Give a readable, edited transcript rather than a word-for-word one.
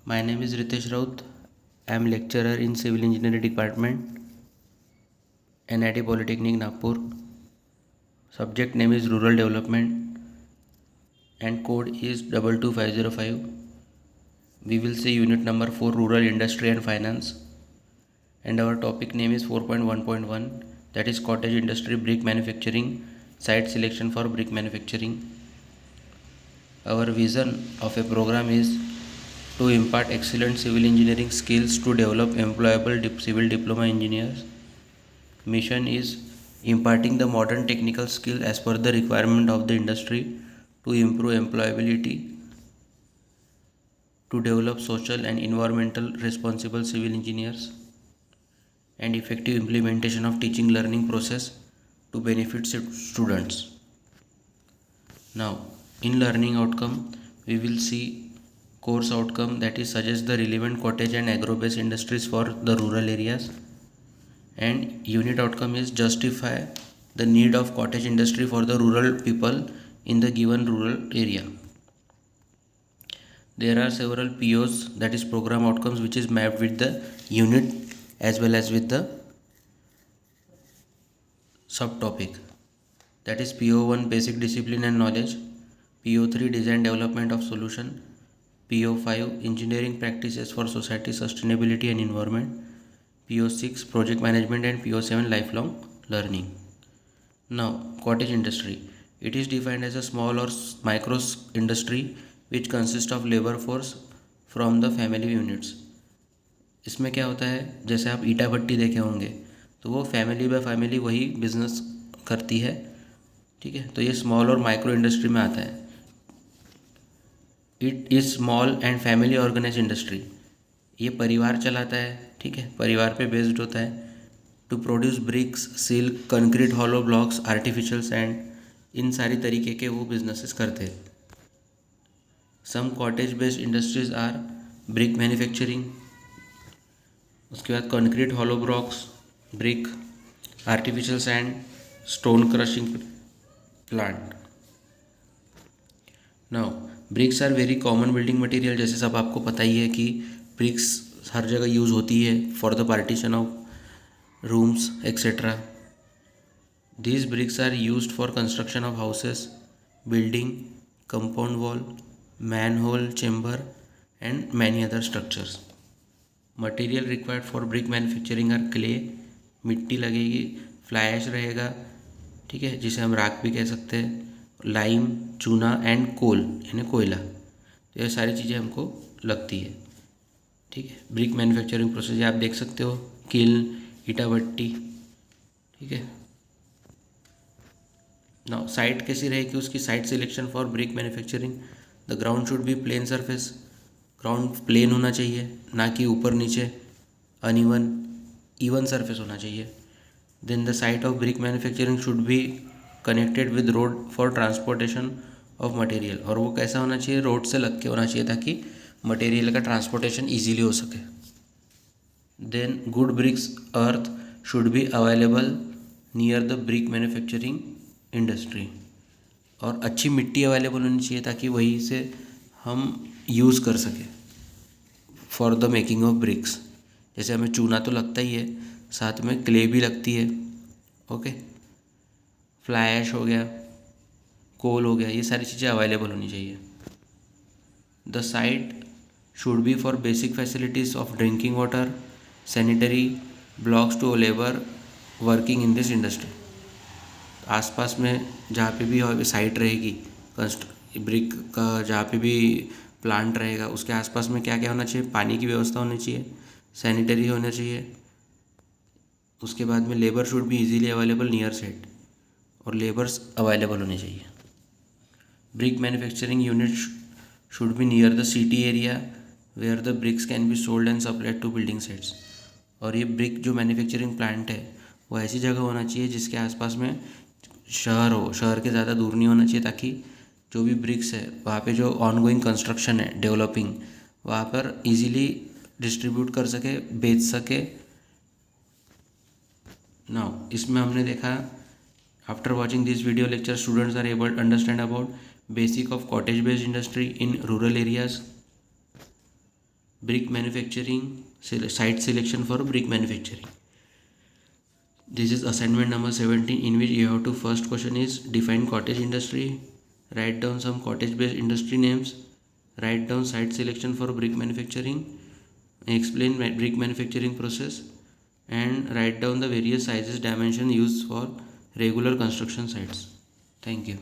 My name is Ritesh Raut. I am lecturer in Civil Engineering Department, NIT Polytechnic Nagpur. Subject name is Rural Development and code is 22505. We will see unit number 4, Rural Industry and Finance, and our topic name is 4.1.1, that is Cottage Industry Brick Manufacturing, Site Selection for Brick Manufacturing. Our vision of a program is to impart excellent civil engineering skills to develop employable civil diploma engineers. Mission is imparting the modern technical skill as per the requirement of the industry to improve employability, to develop social and environmental responsible civil engineers, and effective implementation of teaching learning process to benefit students. Now, in learning outcome, we will see course outcome, that is suggest the relevant cottage and agro-based industries for the rural areas, and unit outcome is justify the need of cottage industry for the rural people in the given rural area. There are several POs, that is program outcomes, which is mapped with the unit as well as with the subtopic, that is PO1 basic discipline and knowledge, PO3 design development of solution, PO5 engineering practices for society sustainability and environment, PO6 project management, and PO7 lifelong learning. Now, cottage industry. It is defined as a small or micro industry which consists of labor force from the family units. इसमें क्या होता है, जैसे आप ईटा भट्टी देखे होंगे तो वो फैमिली बाय फैमिली वही बिजनेस करती है, ठीक है। तो ये स्मॉल और माइक्रो इंडस्ट्री में आता है। It is small and family organize industry, ये परिवार चलाता है, ठीक है, परिवार पे बेस्ड होता है। To produce bricks, silk, concrete, hollow blocks, artificial sand, इन सारी तरीके के वो बिजनेसेस करते हैं। Some cottage based industries are brick manufacturing, उसके बाद concrete, hollow blocks, brick, artificial sand, stone crushing plant. Now bricks are very common building material, जैसे सब आपको पता ही है कि ब्रिक्स हर जगह यूज़ होती है for the partition of rooms, etc. These bricks are used for construction of houses, building, compound wall, manhole chamber, and many other structures. Material required for brick manufacturing are clay, मिट्टी लगेगी, fly ash रहेगा, ठीक है, जिसे हम राख भी कह सकते हैं, लाइम, चूना एंड कोल यानी कोयला। तो ये सारी चीज़ें हमको लगती है, ठीक है। ब्रिक मैन्युफैक्चरिंग प्रोसेस आप देख सकते हो, किल्न, ईटा भट्टी, ठीक है। नाउ साइट कैसी रहेगी उसकी, site selection for brick manufacturing. The ground should be plain surface, ground plain होना चाहिए, ना कि ऊपर नीचे अनइवन, इवन सरफेस होना चाहिए। Then the site of brick manufacturing should be connected with road for transportation of material, और वो कैसा होना चाहिए, रोड से लग के होना चाहिए ताकि मटेरियल का ट्रांसपोर्टेशन ईजीली हो सके। Then good bricks earth should be available near the brick manufacturing industry, और अच्छी मिट्टी अवेलेबल होनी चाहिए ताकि वहीं से हम यूज़ कर सकें for the making of BRICS. जैसे हमें चूना तो लगता ही है, साथ में क्ले भी लगती है, ओके, फ्लाई ऐश हो गया, कोल हो गया, ये सारी चीज़ें अवेलेबल होनी चाहिए। The site should be for basic facilities of drinking water, sanitary, blocks to labour working in this industry. आसपास में जहाँ पे भी साइट रहेगी ब्रिक का, जहाँ पे भी प्लांट रहेगा उसके आसपास में क्या क्या होना चाहिए, पानी की व्यवस्था होनी चाहिए, सैनिटरी होना चाहिए, उसके बाद में labour should be easily available near site, और लेबर्स अवेलेबल होने चाहिए। Brick manufacturing unit should be near the city area where the bricks can be sold and supplied to building sites, और ये ब्रिक जो मैन्युफैक्चरिंग प्लांट है वो ऐसी जगह होना चाहिए जिसके आसपास में शहर हो, शहर के ज़्यादा दूर नहीं होना चाहिए, ताकि जो भी ब्रिक्स है वहाँ पे जो ऑनगोइंग कंस्ट्रक्शन है, डेवलपिंग, वहाँ पर इजीली डिस्ट्रीब्यूट कर सके, बेच सके। नाउ इसमें हमने देखा, after watching this video lecture students are able to understand about basic of cottage based industry in rural areas, brick manufacturing, site selection for brick manufacturing. This is assignment number 17, in which you have to, first question is define cottage industry, write down some cottage based industry names, write down site selection for brick manufacturing, explain brick manufacturing process, and write down the various sizes dimension used for regular construction sites. Thank you.